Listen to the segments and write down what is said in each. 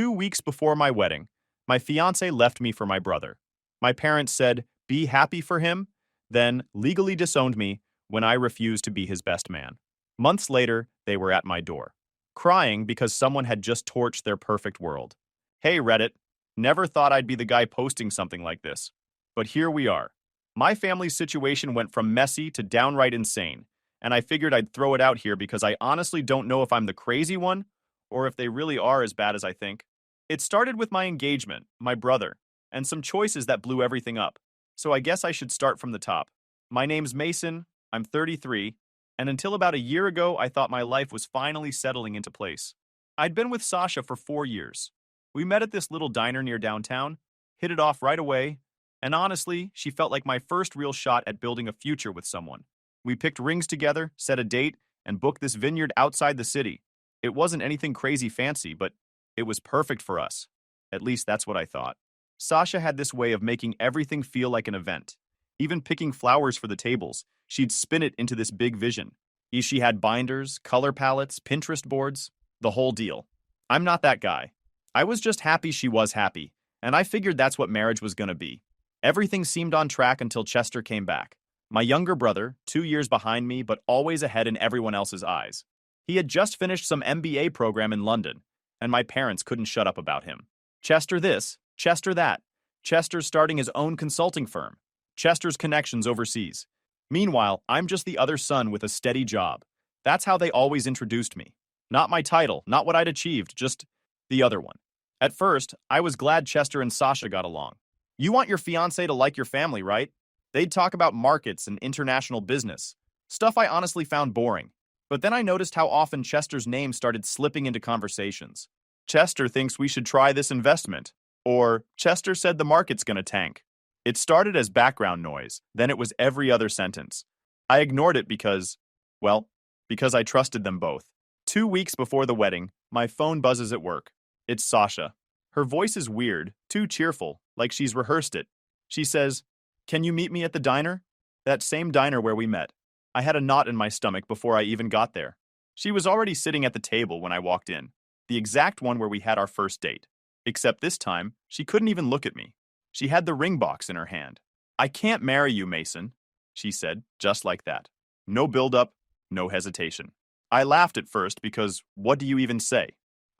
2 weeks before my wedding, my fiancé left me for my brother. My parents said, be happy for him, then legally disowned me when I refused to be his best man. Months later, they were at my door, crying because someone had just torched their perfect world. Hey, Reddit, never thought I'd be the guy posting something like this. But here we are. My family's situation went from messy to downright insane, and I figured I'd throw it out here because I honestly don't know if I'm the crazy one or if they really are as bad as I think. It started with my engagement, my brother, and some choices that blew everything up. So I guess I should start from the top. My name's Mason, I'm 33, and until about a year ago, I thought my life was finally settling into place. I'd been with Sasha for 4 years. We met at this little diner near downtown, hit it off right away, and honestly, she felt like my first real shot at building a future with someone. We picked rings together, set a date, and booked this vineyard outside the city. It wasn't anything crazy fancy, but it was perfect for us. At least that's what I thought. Sasha had this way of making everything feel like an event. Even picking flowers for the tables, she'd spin it into this big vision. She had binders, color palettes, Pinterest boards, the whole deal. I'm not that guy. I was just happy she was happy, and I figured that's what marriage was gonna be. Everything seemed on track until Chester came back. My younger brother, 2 years behind me, but always ahead in everyone else's eyes. He had just finished some MBA program in London, and my parents couldn't shut up about him. Chester this, Chester that. Chester's starting his own consulting firm. Chester's connections overseas. Meanwhile, I'm just the other son with a steady job. That's how they always introduced me. Not my title, not what I'd achieved, just the other one. At first, I was glad Chester and Sasha got along. You want your fiancé to like your family, right? They'd talk about markets and international business. Stuff I honestly found boring. But then I noticed how often Chester's name started slipping into conversations. Chester thinks we should try this investment. Or, Chester said the market's gonna tank. It started as background noise, then it was every other sentence. I ignored it because I trusted them both. 2 weeks before the wedding, my phone buzzes at work. It's Sasha. Her voice is weird, too cheerful, like she's rehearsed it. She says, "Can you meet me at the diner?" That same diner where we met. I had a knot in my stomach before I even got there. She was already sitting at the table when I walked in, the exact one where we had our first date. Except this time, she couldn't even look at me. She had the ring box in her hand. "I can't marry you, Mason," she said, just like that. No build-up, no hesitation. I laughed at first because what do you even say?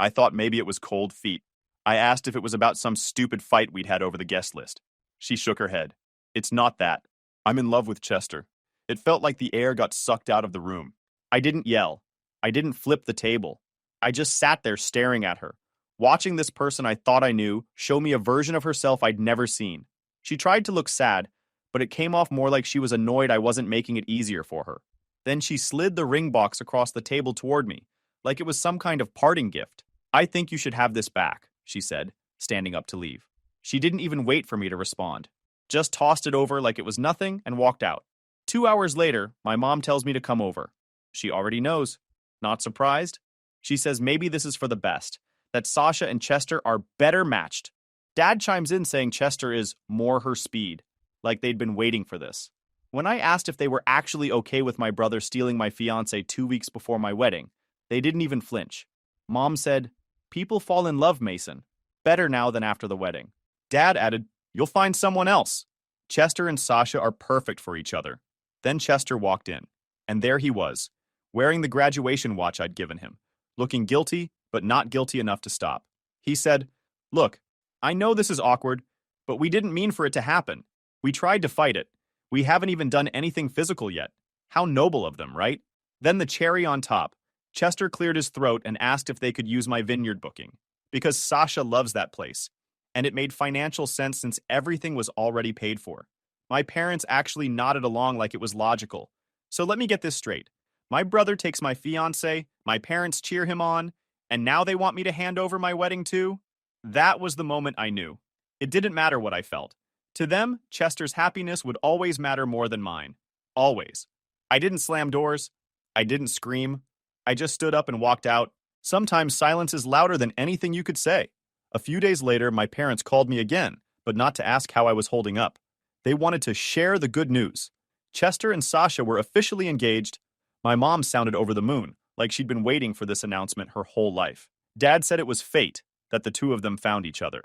I thought maybe it was cold feet. I asked if it was about some stupid fight we'd had over the guest list. She shook her head. It's not that. I'm in love with Chester. It felt like the air got sucked out of the room. I didn't yell. I didn't flip the table. I just sat there staring at her, watching this person I thought I knew show me a version of herself I'd never seen. She tried to look sad, but it came off more like she was annoyed I wasn't making it easier for her. Then she slid the ring box across the table toward me, like it was some kind of parting gift. "I think you should have this back," she said, standing up to leave. She didn't even wait for me to respond. Just tossed it over like it was nothing and walked out. 2 hours later, my mom tells me to come over. She already knows. Not surprised? She says maybe this is for the best, that Sasha and Chester are better matched. Dad chimes in saying Chester is more her speed, like they'd been waiting for this. When I asked if they were actually okay with my brother stealing my fiancé 2 weeks before my wedding, they didn't even flinch. Mom said, "People fall in love, Mason. Better now than after the wedding." Dad added, "You'll find someone else." Chester and Sasha are perfect for each other. Then Chester walked in, and there he was, wearing the graduation watch I'd given him, looking guilty, but not guilty enough to stop. He said, "Look, I know this is awkward, but we didn't mean for it to happen. We tried to fight it. We haven't even done anything physical yet. How noble of them, right?" Then the cherry on top, Chester cleared his throat and asked if they could use my vineyard booking, because Sasha loves that place, and it made financial sense since everything was already paid for. My parents actually nodded along like it was logical. So let me get this straight. My brother takes my fiancé, my parents cheer him on, and now they want me to hand over my wedding too? That was the moment I knew. It didn't matter what I felt. To them, Chester's happiness would always matter more than mine. Always. I didn't slam doors. I didn't scream. I just stood up and walked out. Sometimes silence is louder than anything you could say. A few days later, my parents called me again, but not to ask how I was holding up. They wanted to share the good news. Chester and Sasha were officially engaged. My mom sounded over the moon, like she'd been waiting for this announcement her whole life. Dad said it was fate, that the two of them found each other.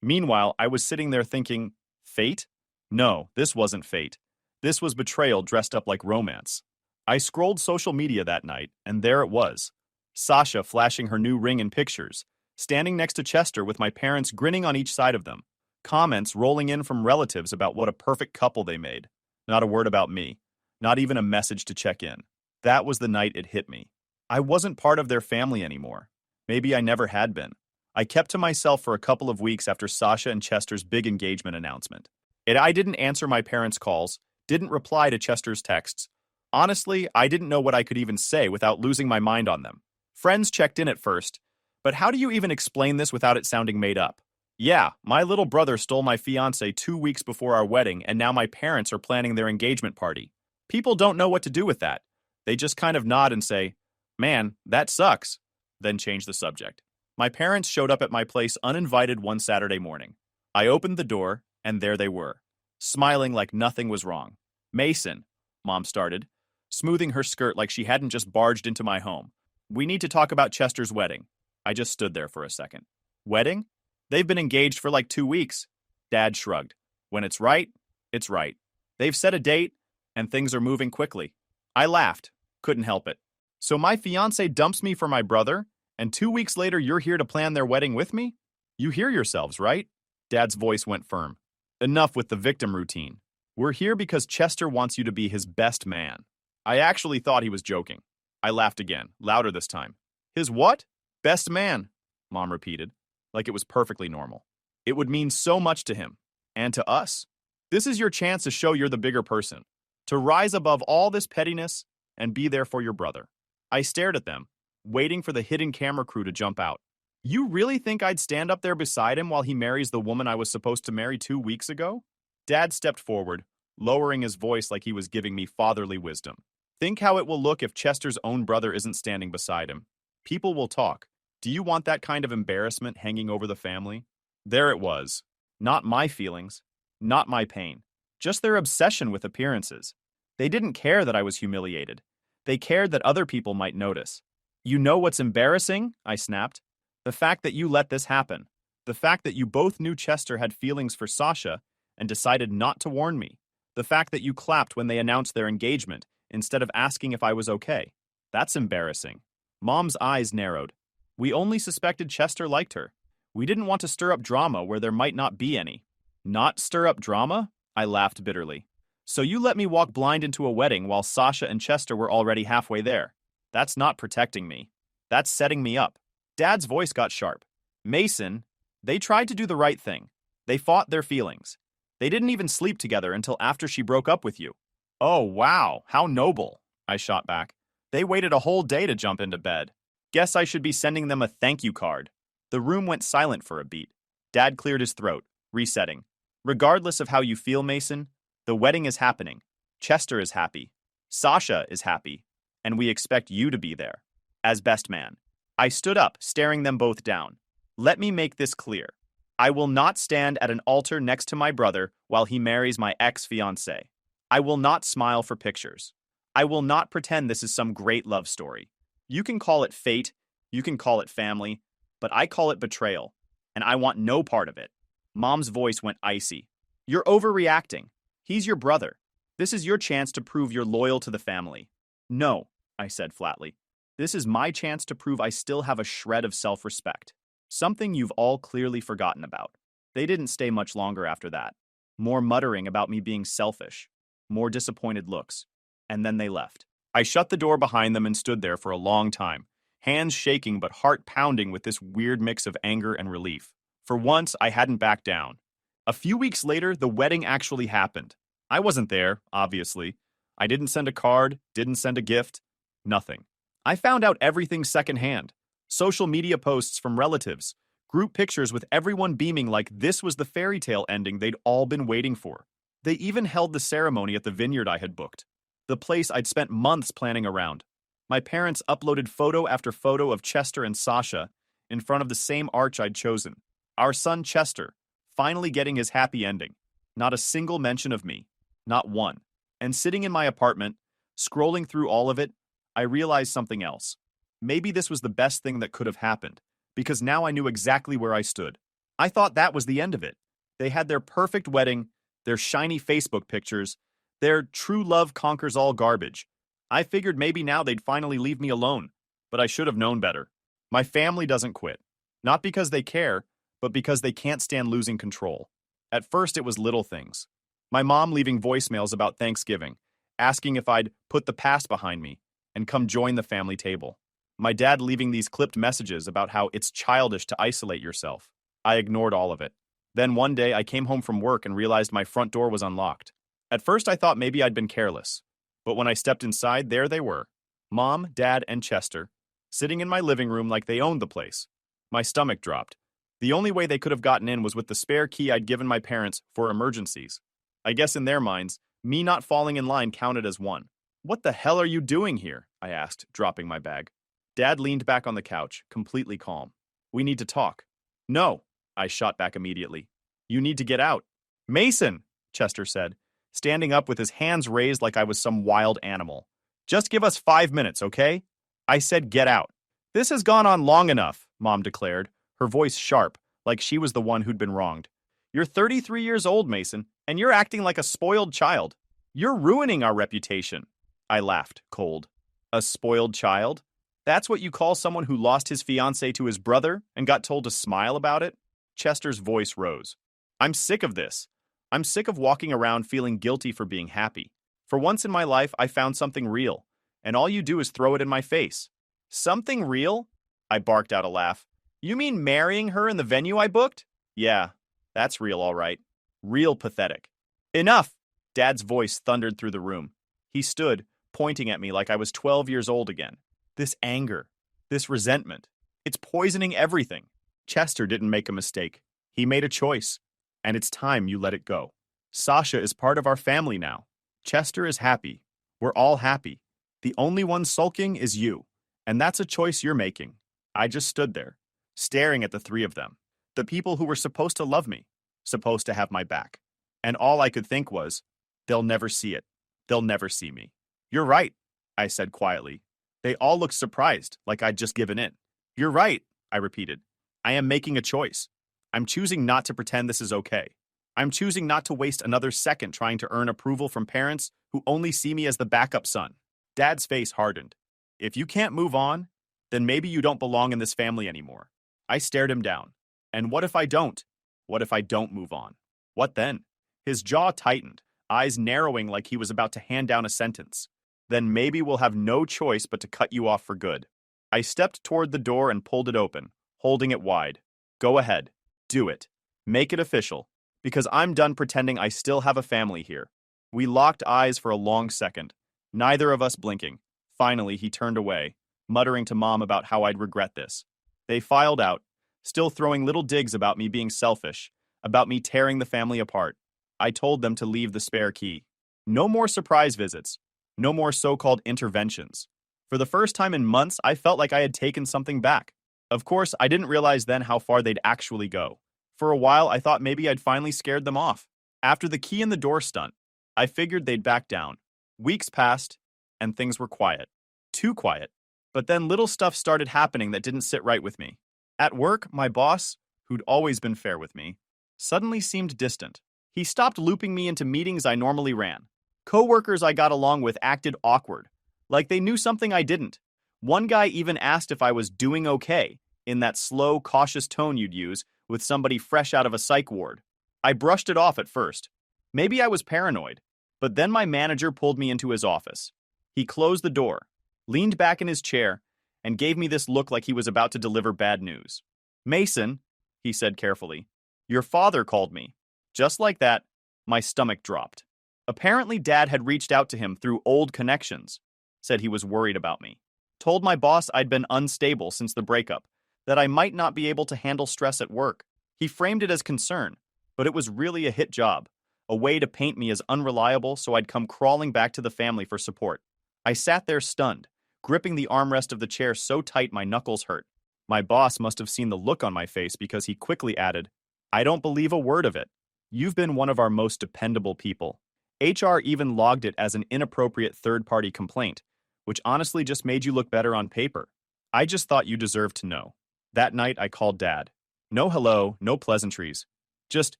Meanwhile, I was sitting there thinking, fate? No, this wasn't fate. This was betrayal dressed up like romance. I scrolled social media that night, and there it was. Sasha flashing her new ring in pictures, standing next to Chester with my parents grinning on each side of them. Comments rolling in from relatives about what a perfect couple they made. Not a word about me. Not even a message to check in. That was the night it hit me. I wasn't part of their family anymore. Maybe I never had been. I kept to myself for a couple of weeks after Sasha and Chester's big engagement announcement. I didn't answer my parents' calls, didn't reply to Chester's texts. Honestly, I didn't know what I could even say without losing my mind on them. Friends checked in at first, but how do you even explain this without it sounding made up? Yeah, my little brother stole my fiancée 2 weeks before our wedding, and now my parents are planning their engagement party. People don't know what to do with that. They just kind of nod and say, "Man, that sucks," then change the subject. My parents showed up at my place uninvited one Saturday morning. I opened the door, and there they were, smiling like nothing was wrong. "Mason," Mom started, smoothing her skirt like she hadn't just barged into my home. "We need to talk about Chester's wedding." I just stood there for a second. "Wedding? They've been engaged for like 2 weeks." Dad shrugged. "When it's right, it's right. They've set a date, and things are moving quickly." I laughed. Couldn't help it. "So my fiancé dumps me for my brother, and 2 weeks later you're here to plan their wedding with me? You hear yourselves, right?" Dad's voice went firm. "Enough with the victim routine. We're here because Chester wants you to be his best man." I actually thought he was joking. I laughed again, louder this time. "His what?" "Best man," Mom repeated, like it was perfectly normal. "It would mean so much to him. And to us. This is your chance to show you're the bigger person. To rise above all this pettiness and be there for your brother." I stared at them, waiting for the hidden camera crew to jump out. "You really think I'd stand up there beside him while he marries the woman I was supposed to marry 2 weeks ago?" Dad stepped forward, lowering his voice like he was giving me fatherly wisdom. "Think how it will look if Chester's own brother isn't standing beside him. People will talk. Do you want that kind of embarrassment hanging over the family?" There it was. Not my feelings. Not my pain. Just their obsession with appearances. They didn't care that I was humiliated. They cared that other people might notice. "You know what's embarrassing?" I snapped. "The fact that you let this happen. The fact that you both knew Chester had feelings for Sasha and decided not to warn me. The fact that you clapped when they announced their engagement instead of asking if I was okay. That's embarrassing." Mom's eyes narrowed. "We only suspected Chester liked her. We didn't want to stir up drama where there might not be any." "Not stir up drama?" I laughed bitterly. "So you let me walk blind into a wedding while Sasha and Chester were already halfway there. That's not protecting me. That's setting me up." Dad's voice got sharp. "Mason, they tried to do the right thing. They fought their feelings. They didn't even sleep together until after she broke up with you." "Oh, wow, how noble," I shot back. "They waited a whole day to jump into bed. Guess I should be sending them a thank you card." The room went silent for a beat. Dad cleared his throat, resetting. "Regardless of how you feel, Mason, the wedding is happening. Chester is happy. Sasha is happy. And we expect you to be there. As best man." I stood up, staring them both down. "Let me make this clear. I will not stand at an altar next to my brother while he marries my ex-fiancée. I will not smile for pictures. I will not pretend this is some great love story. You can call it fate, you can call it family, but I call it betrayal, and I want no part of it." Mom's voice went icy. "You're overreacting. He's your brother. This is your chance to prove you're loyal to the family." "No," I said flatly. "This is my chance to prove I still have a shred of self-respect. Something you've all clearly forgotten about." They didn't stay much longer after that. More muttering about me being selfish. More disappointed looks. And then they left. I shut the door behind them and stood there for a long time, hands shaking but heart pounding with this weird mix of anger and relief. For once, I hadn't backed down. A few weeks later, the wedding actually happened. I wasn't there, obviously. I didn't send a card, didn't send a gift. Nothing. I found out everything secondhand. Social media posts from relatives, group pictures with everyone beaming like this was the fairy tale ending they'd all been waiting for. They even held the ceremony at the vineyard I had booked, the place I'd spent months planning around. My parents uploaded photo after photo of Chester and Sasha in front of the same arch I'd chosen. Our son Chester, finally getting his happy ending. Not a single mention of me. Not one. And sitting in my apartment, scrolling through all of it, I realized something else. Maybe this was the best thing that could have happened, because now I knew exactly where I stood. I thought that was the end of it. They had their perfect wedding, their shiny Facebook pictures, their true love conquers all garbage. I figured maybe now they'd finally leave me alone, but I should have known better. My family doesn't quit. Not because they care, but because they can't stand losing control. At first, it was little things. My mom leaving voicemails about Thanksgiving, asking if I'd put the past behind me and come join the family table. My dad leaving these clipped messages about how it's childish to isolate yourself. I ignored all of it. Then one day, I came home from work and realized my front door was unlocked. At first, I thought maybe I'd been careless. But when I stepped inside, there they were. Mom, Dad, and Chester, sitting in my living room like they owned the place. My stomach dropped. The only way they could have gotten in was with the spare key I'd given my parents for emergencies. I guess in their minds, me not falling in line counted as one. "What the hell are you doing here?" I asked, dropping my bag. Dad leaned back on the couch, completely calm. "We need to talk." "No," I shot back immediately. "You need to get out." "Mason," Chester said, standing up with his hands raised like I was some wild animal. "Just give us 5 minutes, okay?" I said get out. "This has gone on long enough," Mom declared, her voice sharp, like she was the one who'd been wronged. "You're 33 years old, Mason, and you're acting like a spoiled child. You're ruining our reputation." I laughed, cold. "A spoiled child? That's what you call someone who lost his fiancée to his brother and got told to smile about it?" Chester's voice rose. "I'm sick of this. I'm sick of walking around feeling guilty for being happy. For once in my life, I found something real, and all you do is throw it in my face." "Something real?" I barked out a laugh. "You mean marrying her in the venue I booked?" "Yeah, that's real, all right. Real pathetic." "Enough!" Dad's voice thundered through the room. He stood, pointing at me like I was 12 years old again. This anger, this resentment, it's poisoning everything. Chester didn't make a mistake. He made a choice, and it's time you let it go. Sasha is part of our family now. Chester is happy. We're all happy. The only one sulking is you, and that's a choice you're making. I just stood there, staring at the three of them, the people who were supposed to love me, supposed to have my back. And all I could think was, they'll never see it. They'll never see me. "You're right," I said quietly. They all looked surprised, like I'd just given in. "You're right," I repeated. "I am making a choice. I'm choosing not to pretend this is okay. I'm choosing not to waste another second trying to earn approval from parents who only see me as the backup son." Dad's face hardened. "If you can't move on, then maybe you don't belong in this family anymore." I stared him down. "And what if I don't? What if I don't move on? What then?" His jaw tightened, eyes narrowing like he was about to hand down a sentence. "Then maybe we'll have no choice but to cut you off for good." I stepped toward the door and pulled it open, holding it wide. "Go ahead. Do it. Make it official. Because I'm done pretending I still have a family here." We locked eyes for a long second, neither of us blinking. Finally, he turned away, muttering to Mom about how I'd regret this. They filed out, still throwing little digs about me being selfish, about me tearing the family apart. I told them to leave the spare key. No more surprise visits. No more so-called interventions. For the first time in months, I felt like I had taken something back. Of course, I didn't realize then how far they'd actually go. For a while, I thought maybe I'd finally scared them off. After the key in the door stunt, I figured they'd back down. Weeks passed, and things were quiet. Too quiet. But then little stuff started happening that didn't sit right with me. At work, my boss, who'd always been fair with me, suddenly seemed distant. He stopped looping me into meetings I normally ran. Coworkers I got along with acted awkward, like they knew something I didn't. One guy even asked if I was doing okay, in that slow, cautious tone you'd use with somebody fresh out of a psych ward. I brushed it off at first. Maybe I was paranoid. But then my manager pulled me into his office. He closed the door, leaned back in his chair, and gave me this look like he was about to deliver bad news. "Mason," he said carefully, "your father called me." Just like that, my stomach dropped. Apparently, Dad had reached out to him through old connections, said he was worried about me. Told my boss I'd been unstable since the breakup, that I might not be able to handle stress at work. He framed it as concern, but it was really a hit job, a way to paint me as unreliable so I'd come crawling back to the family for support. I sat there stunned, gripping the armrest of the chair so tight my knuckles hurt. My boss must have seen the look on my face because he quickly added, "I don't believe a word of it. You've been one of our most dependable people." HR even logged it as an inappropriate third-party complaint, which honestly just made you look better on paper. I just thought you deserved to know. That night, I called Dad. No hello, no pleasantries. Just,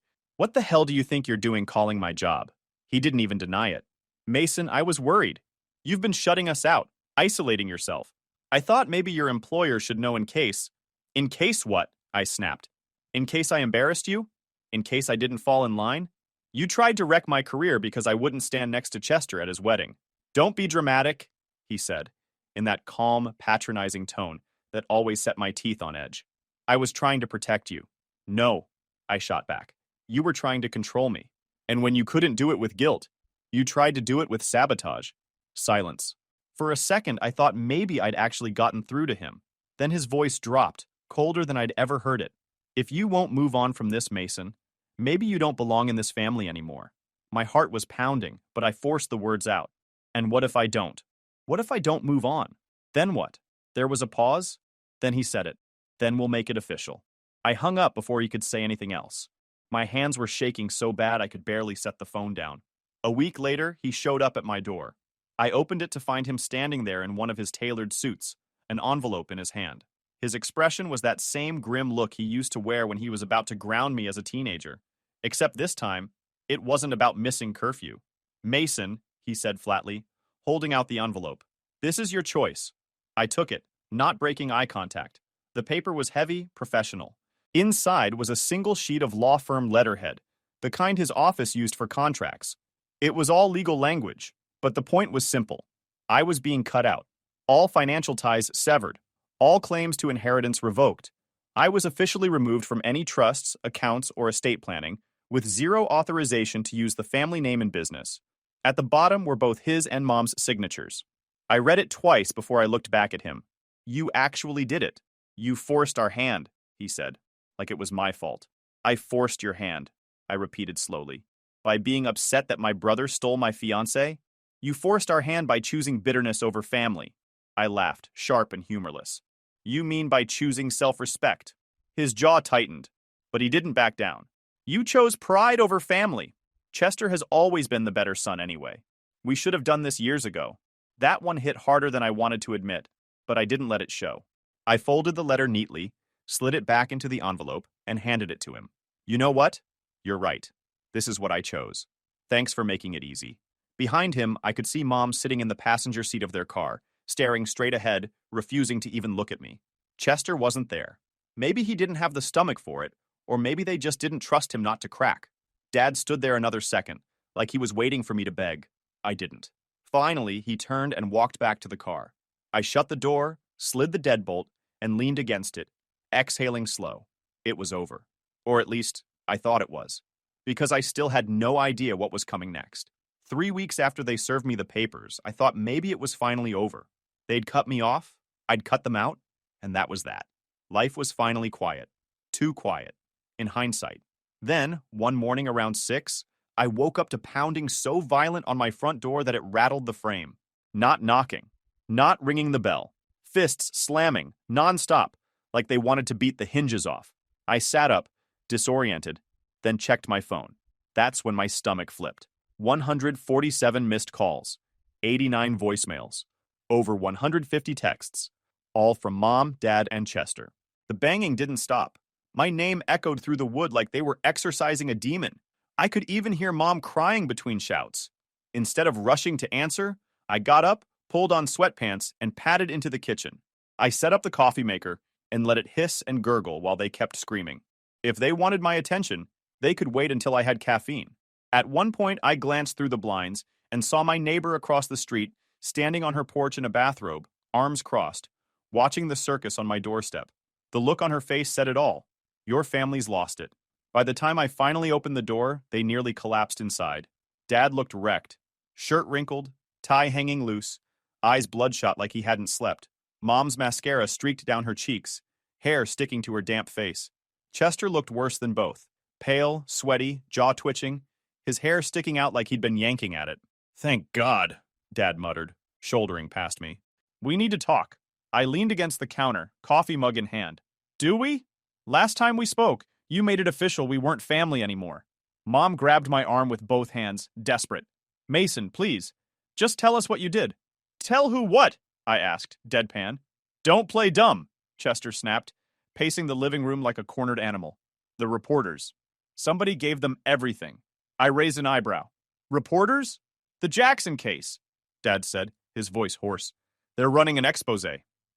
what the hell do you think you're doing calling my job? He didn't even deny it. Mason, I was worried. You've been shutting us out, isolating yourself. I thought maybe your employer should know in case. In case what? I snapped. In case I embarrassed you? In case I didn't fall in line? You tried to wreck my career because I wouldn't stand next to Chester at his wedding. Don't be dramatic, he said, in that calm, patronizing tone that always set my teeth on edge. I was trying to protect you. No, I shot back. You were trying to control me. And when you couldn't do it with guilt, you tried to do it with sabotage. Silence. For a second, I thought maybe I'd actually gotten through to him. Then his voice dropped, colder than I'd ever heard it. If you won't move on from this, Mason, maybe you don't belong in this family anymore. My heart was pounding, but I forced the words out. And what if I don't? What if I don't move on? Then what? There was a pause. Then he said it. Then we'll make it official. I hung up before he could say anything else. My hands were shaking so bad I could barely set the phone down. A week later, he showed up at my door. I opened it to find him standing there in one of his tailored suits, an envelope in his hand. His expression was that same grim look he used to wear when he was about to ground me as a teenager. Except this time, it wasn't about missing curfew. Mason, he said flatly, holding out the envelope. This is your choice. I took it, not breaking eye contact. The paper was heavy, professional. Inside was a single sheet of law firm letterhead, the kind his office used for contracts. It was all legal language, but the point was simple. I was being cut out. All financial ties severed. All claims to inheritance revoked. I was officially removed from any trusts, accounts, or estate planning, with zero authorization to use the family name in business. At the bottom were both his and Mom's signatures. I read it twice before I looked back at him. You actually did it. You forced our hand, he said, like it was my fault. I forced your hand, I repeated slowly. By being upset that my brother stole my fiancée? You forced our hand by choosing bitterness over family. I laughed, sharp and humorless. You mean by choosing self-respect? His jaw tightened, but he didn't back down. You chose pride over family. Chester has always been the better son anyway. We should have done this years ago. That one hit harder than I wanted to admit, but I didn't let it show. I folded the letter neatly, slid it back into the envelope, and handed it to him. You know what? You're right. This is what I chose. Thanks for making it easy. Behind him, I could see Mom sitting in the passenger seat of their car, staring straight ahead, refusing to even look at me. Chester wasn't there. Maybe he didn't have the stomach for it, or maybe they just didn't trust him not to crack. Dad stood there another second, like he was waiting for me to beg. I didn't. Finally, he turned and walked back to the car. I shut the door, slid the deadbolt, and leaned against it, exhaling slow. It was over. Or at least, I thought it was. Because I still had no idea what was coming next. 3 weeks after they served me the papers, I thought maybe it was finally over. They'd cut me off, I'd cut them out, and that was that. Life was finally quiet. Too quiet. In hindsight. Then, one morning around 6, I woke up to pounding so violent on my front door that it rattled the frame. Not knocking. Not ringing the bell. Fists slamming, nonstop, like they wanted to beat the hinges off. I sat up, disoriented, then checked my phone. That's when my stomach flipped. 147 missed calls. 89 voicemails. Over 150 texts. All from Mom, Dad, and Chester. The banging didn't stop. My name echoed through the wood like they were exorcising a demon. I could even hear Mom crying between shouts. Instead of rushing to answer, I got up, pulled on sweatpants, and padded into the kitchen. I set up the coffee maker and let it hiss and gurgle while they kept screaming. If they wanted my attention, they could wait until I had caffeine. At one point, I glanced through the blinds and saw my neighbor across the street standing on her porch in a bathrobe, arms crossed, watching the circus on my doorstep. The look on her face said it all. Your family's lost it. By the time I finally opened the door, they nearly collapsed inside. Dad looked wrecked. Shirt wrinkled, tie hanging loose, eyes bloodshot like he hadn't slept. Mom's mascara streaked down her cheeks, hair sticking to her damp face. Chester looked worse than both. Pale, sweaty, jaw twitching, his hair sticking out like he'd been yanking at it. Thank God, Dad muttered, shouldering past me. We need to talk. I leaned against the counter, coffee mug in hand. Do we? Last time we spoke, you made it official we weren't family anymore. Mom grabbed my arm with both hands, desperate. Mason, please, just tell us what you did. Tell who what? I asked, deadpan. Don't play dumb, Chester snapped. pacing the living room like a cornered animal. The reporters. Somebody gave them everything. I raised an eyebrow. Reporters? The Jackson case, Dad said, his voice hoarse. They're running an expose.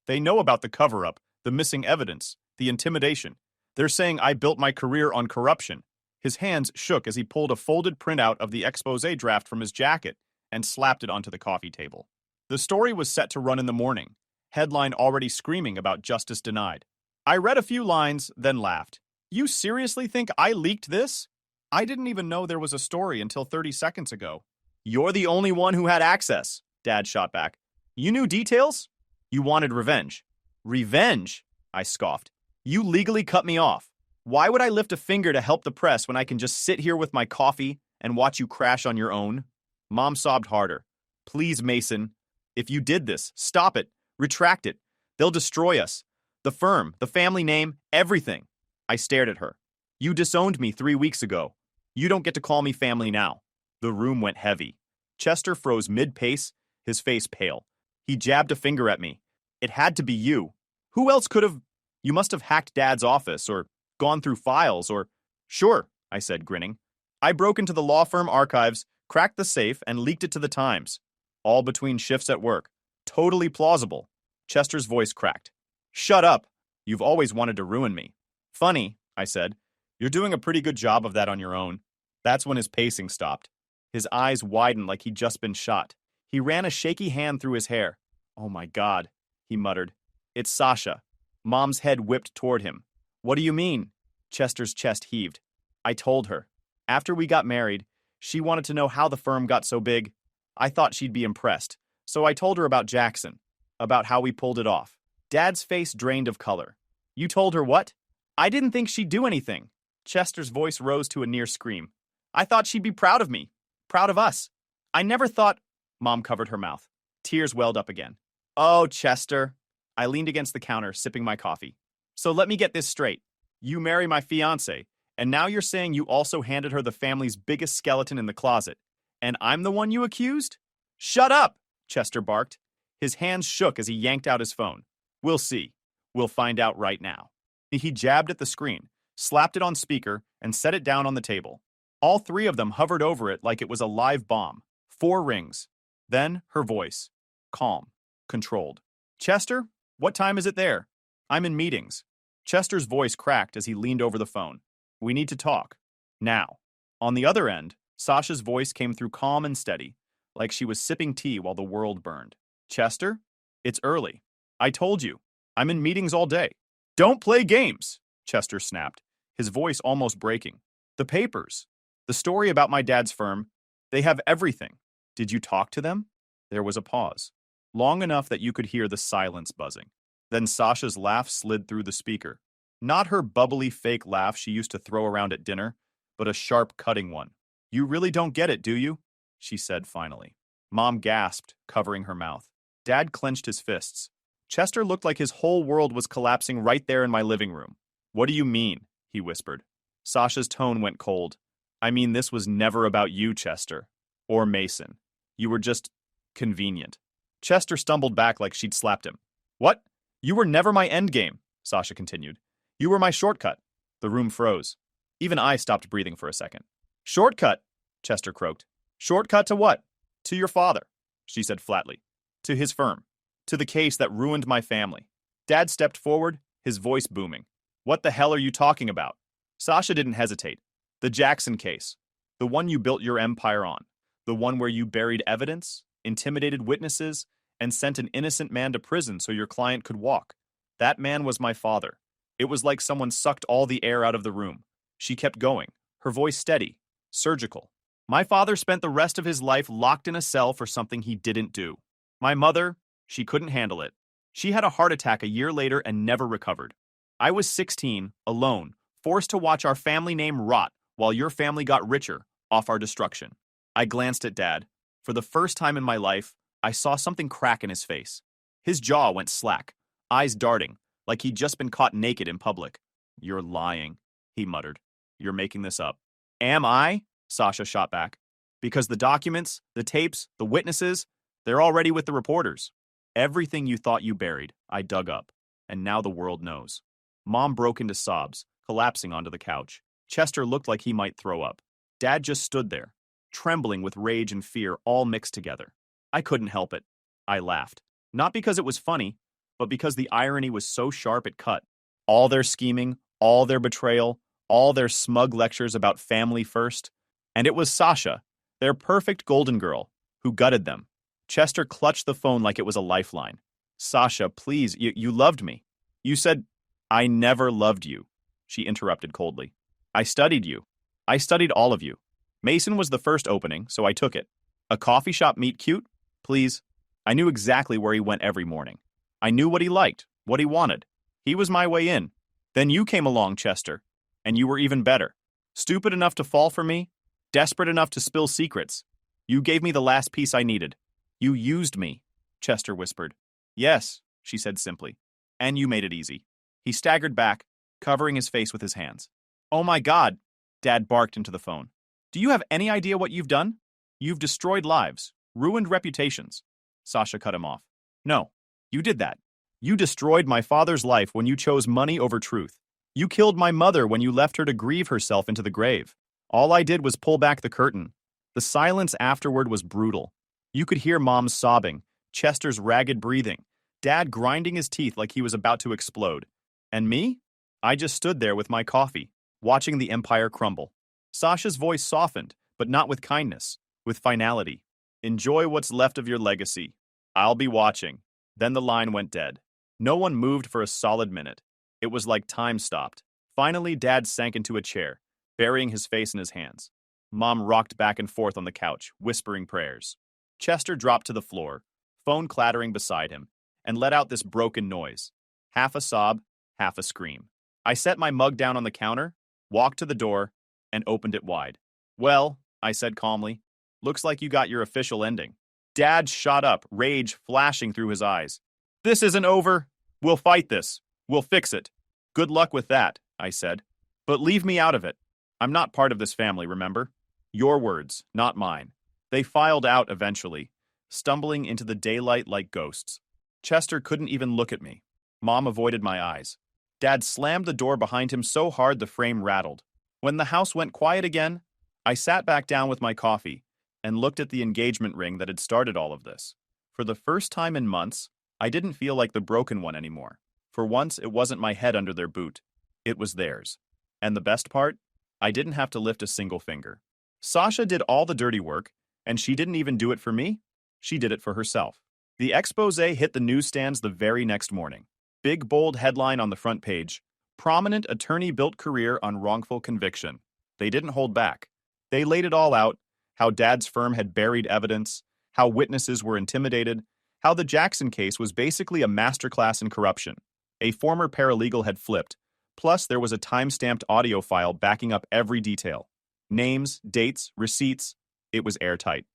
They know about the cover-up, the missing evidence, the intimidation. They're saying I built my career on corruption. His hands shook as he pulled a folded printout of the expose draft from his jacket and slapped it onto the coffee table. The story was set to run in the morning, headline already screaming about justice denied. I read a few lines, then laughed. You seriously think I leaked this? I didn't even know there was a story until 30 seconds ago. You're the only one who had access, Dad shot back. You knew details? You wanted revenge. Revenge? I scoffed. You legally cut me off. Why would I lift a finger to help the press when I can just sit here with my coffee and watch you crash on your own? Mom sobbed harder. Please, Mason. If you did this, stop it. Retract it. They'll destroy us. The firm, the family name, everything. I stared at her. You disowned me 3 weeks ago. You don't get to call me family now. The room went heavy. Chester froze mid-pace, his face pale. He jabbed a finger at me. It had to be you. Who else could have? You must have hacked Dad's office or gone through files or... Sure, I said, grinning. I broke into the law firm archives, cracked the safe, and leaked it to the Times. All between shifts at work. Totally plausible. Chester's voice cracked. Shut up. You've always wanted to ruin me. Funny, I said. You're doing a pretty good job of that on your own. That's when his pacing stopped. His eyes widened like he'd just been shot. He ran a shaky hand through his hair. Oh my God, he muttered. It's Sasha. Mom's head whipped toward him. What do you mean? Chester's chest heaved. I told her. After we got married, she wanted to know how the firm got so big. I thought she'd be impressed, so I told her about Jackson, about how we pulled it off. Dad's face drained of color. You told her what? I didn't think she'd do anything. Chester's voice rose to a near scream. I thought she'd be proud of me, proud of us. I never thought... Mom covered her mouth. Tears welled up again. Oh, Chester. I leaned against the counter, sipping my coffee. So let me get this straight. You marry my fiancée, and now you're saying you also handed her the family's biggest skeleton in the closet, and I'm the one you accused? Shut up, Chester barked. His hands shook as he yanked out his phone. We'll see. We'll find out right now. He jabbed at the screen, slapped it on speaker, and set it down on the table. All three of them hovered over it like it was a live bomb. 4 rings. Then her voice. Calm. Controlled. Chester, what time is it there? I'm in meetings. Chester's voice cracked as he leaned over the phone. We need to talk. Now. On the other end, Sasha's voice came through calm and steady, like she was sipping tea while the world burned. Chester? It's early. I told you. I'm in meetings all day. Don't play games, Chester snapped, his voice almost breaking. The papers. The story about my dad's firm. They have everything. Did you talk to them? There was a pause, long enough that you could hear the silence buzzing. Then Sasha's laugh slid through the speaker. Not her bubbly fake laugh she used to throw around at dinner, but a sharp, cutting one. You really don't get it, do you? She said finally. Mom gasped, covering her mouth. Dad clenched his fists. Chester looked like his whole world was collapsing right there in my living room. What do you mean? He whispered. Sasha's tone went cold. I mean, this was never about you, Chester. Or Mason. You were just convenient. Chester stumbled back like she'd slapped him. What? You were never my endgame, Sasha continued. You were my shortcut. The room froze. Even I stopped breathing for a second. Shortcut, Chester croaked. Shortcut to what? To your father, she said flatly. To his firm. To the case that ruined my family. Dad stepped forward, his voice booming. What the hell are you talking about? Sasha didn't hesitate. The Jackson case. The one you built your empire on. The one where you buried evidence, intimidated witnesses, and sent an innocent man to prison so your client could walk. That man was my father. It was like someone sucked all the air out of the room. She kept going, her voice steady, surgical. My father spent the rest of his life locked in a cell for something he didn't do. My mother, she couldn't handle it. She had a heart attack a year later and never recovered. I was 16, alone, forced to watch our family name rot while your family got richer off our destruction. I glanced at Dad. For the first time in my life, I saw something crack in his face. His jaw went slack, eyes darting, like he'd just been caught naked in public. You're lying, he muttered. You're making this up. Am I? Sasha shot back. Because the documents, the tapes, the witnesses, they're already with the reporters. Everything you thought you buried, I dug up, and now the world knows. Mom broke into sobs, collapsing onto the couch. Chester looked like he might throw up. Dad just stood there, trembling with rage and fear all mixed together. I couldn't help it. I laughed. Not because it was funny, but because the irony was so sharp it cut. All their scheming, all their betrayal, all their smug lectures about family first. And it was Sasha, their perfect golden girl, who gutted them. Chester clutched the phone like it was a lifeline. Sasha, please, you loved me. You said, I never loved you, she interrupted coldly. I studied you. I studied all of you. Mason was the first opening, so I took it. A coffee shop meet cute? Please. I knew exactly where he went every morning. I knew what he liked, what he wanted. He was my way in. Then you came along, Chester, and you were even better. Stupid enough to fall for me, desperate enough to spill secrets. You gave me the last piece I needed. You used me, Chester whispered. Yes, she said simply. And you made it easy. He staggered back, covering his face with his hands. Oh my God, Dad barked into the phone. Do you have any idea what you've done? You've destroyed lives, ruined reputations. Sasha cut him off. No, you did that. You destroyed my father's life when you chose money over truth. You killed my mother when you left her to grieve herself into the grave. All I did was pull back the curtain. The silence afterward was brutal. You could hear Mom sobbing, Chester's ragged breathing, Dad grinding his teeth like he was about to explode. And me? I just stood there with my coffee, watching the empire crumble. Sasha's voice softened, but not with kindness, with finality. Enjoy what's left of your legacy. I'll be watching. Then the line went dead. No one moved for a solid minute. It was like time stopped. Finally, Dad sank into a chair, burying his face in his hands. Mom rocked back and forth on the couch, whispering prayers. Chester dropped to the floor, phone clattering beside him, and let out this broken noise. Half a sob, half a scream. I set my mug down on the counter, walked to the door, and opened it wide. Well, I said calmly, looks like you got your official ending. Dad shot up, rage flashing through his eyes. This isn't over. We'll fight this. We'll fix it. Good luck with that, I said. But leave me out of it. I'm not part of this family, remember? Your words, not mine. They filed out eventually, stumbling into the daylight like ghosts. Chester couldn't even look at me. Mom avoided my eyes. Dad slammed the door behind him so hard the frame rattled. When the house went quiet again, I sat back down with my coffee and looked at the engagement ring that had started all of this. For the first time in months, I didn't feel like the broken one anymore. For once, it wasn't my head under their boot. It was theirs. And the best part? I didn't have to lift a single finger. Sasha did all the dirty work, and she didn't even do it for me. She did it for herself. The expose hit the newsstands the very next morning. Big, bold headline on the front page. Prominent attorney built career on wrongful conviction. They didn't hold back. They laid it all out, how Dad's firm had buried evidence, how witnesses were intimidated, how the Jackson case was basically a masterclass in corruption. A former paralegal had flipped, plus there was a time-stamped audio file backing up every detail. Names, dates, receipts. It was airtight.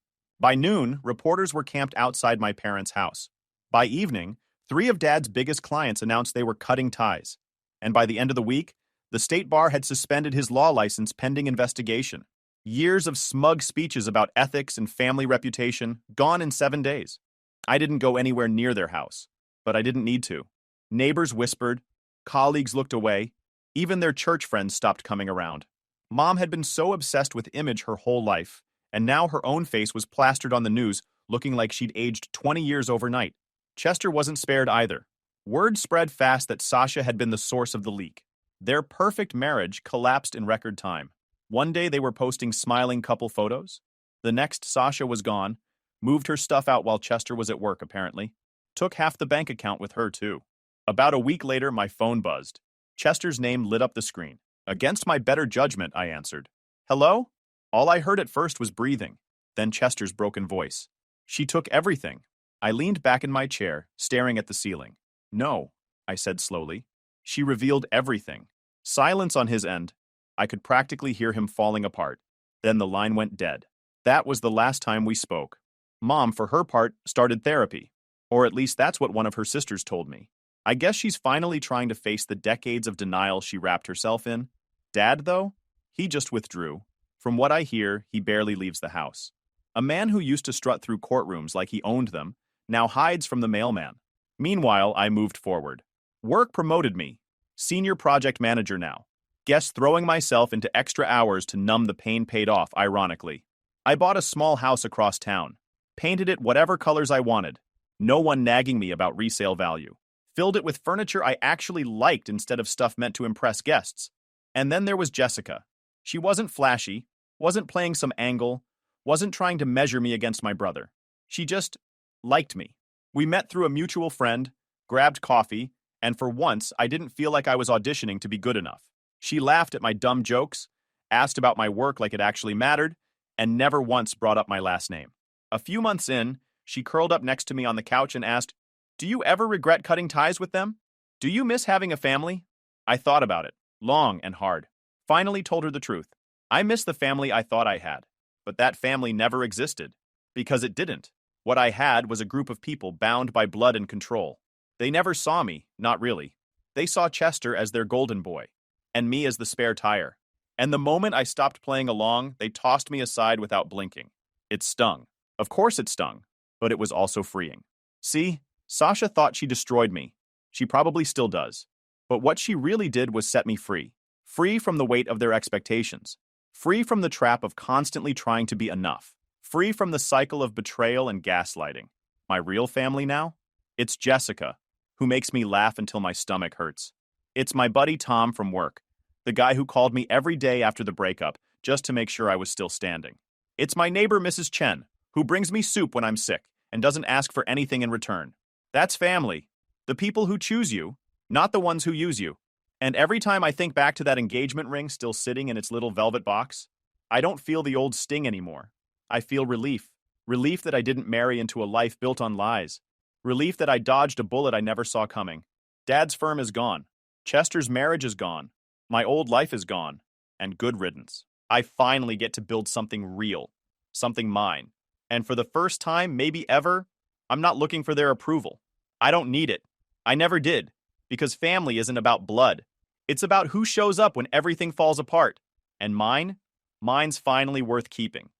By noon, reporters were camped outside my parents' house. By evening, 3 of Dad's biggest clients announced they were cutting ties. And by the end of the week, the state bar had suspended his law license pending investigation. Years of smug speeches about ethics and family reputation, gone in 7 days. I didn't go anywhere near their house, but I didn't need to. Neighbors whispered, colleagues looked away, even their church friends stopped coming around. Mom had been so obsessed with image her whole life, and now her own face was plastered on the news, looking like she'd aged 20 years overnight. Chester wasn't spared either. Word spread fast that Sasha had been the source of the leak. Their perfect marriage collapsed in record time. One day they were posting smiling couple photos. The next, Sasha was gone, moved her stuff out while Chester was at work, apparently. Took half the bank account with her, too. About a week later, my phone buzzed. Chester's name lit up the screen. Against my better judgment, I answered. Hello? All I heard at first was breathing, then Chester's broken voice. She took everything. I leaned back in my chair, staring at the ceiling. No, I said slowly. She revealed everything. Silence on his end. I could practically hear him falling apart. Then the line went dead. That was the last time we spoke. Mom, for her part, started therapy. Or at least that's what one of her sisters told me. I guess she's finally trying to face the decades of denial she wrapped herself in. Dad, though? He just withdrew. From what I hear, he barely leaves the house. A man who used to strut through courtrooms like he owned them now hides from the mailman. Meanwhile, I moved forward. Work promoted me. Senior project manager now. Guess throwing myself into extra hours to numb the pain paid off, ironically. I bought a small house across town. Painted it whatever colors I wanted. No one nagging me about resale value. Filled it with furniture I actually liked instead of stuff meant to impress guests. And then there was Jessica. She wasn't flashy, wasn't playing some angle, wasn't trying to measure me against my brother. She just liked me. We met through a mutual friend, grabbed coffee, and for once I didn't feel like I was auditioning to be good enough. She laughed at my dumb jokes, asked about my work like it actually mattered, and never once brought up my last name. A few months in, she curled up next to me on the couch and asked, "Do you ever regret cutting ties with them? Do you miss having a family?" I thought about it, long and hard. Finally told her the truth. I miss the family I thought I had, but that family never existed, because it didn't. What I had was a group of people bound by blood and control. They never saw me, not really. They saw Chester as their golden boy, and me as the spare tire. And the moment I stopped playing along, they tossed me aside without blinking. It stung. Of course it stung, but it was also freeing. See, Sasha thought she destroyed me. She probably still does. But what she really did was set me free. Free from the weight of their expectations. Free from the trap of constantly trying to be enough. Free from the cycle of betrayal and gaslighting. My real family now? It's Jessica, who makes me laugh until my stomach hurts. It's my buddy Tom from work, the guy who called me every day after the breakup just to make sure I was still standing. It's my neighbor Mrs. Chen, who brings me soup when I'm sick and doesn't ask for anything in return. That's family. The people who choose you, not the ones who use you. And every time I think back to that engagement ring still sitting in its little velvet box, I don't feel the old sting anymore. I feel relief. Relief that I didn't marry into a life built on lies. Relief that I dodged a bullet I never saw coming. Dad's firm is gone. Chester's marriage is gone. My old life is gone. And good riddance. I finally get to build something real. Something mine. And for the first time, maybe ever, I'm not looking for their approval. I don't need it. I never did. Because family isn't about blood. It's about who shows up when everything falls apart. And mine's finally worth keeping.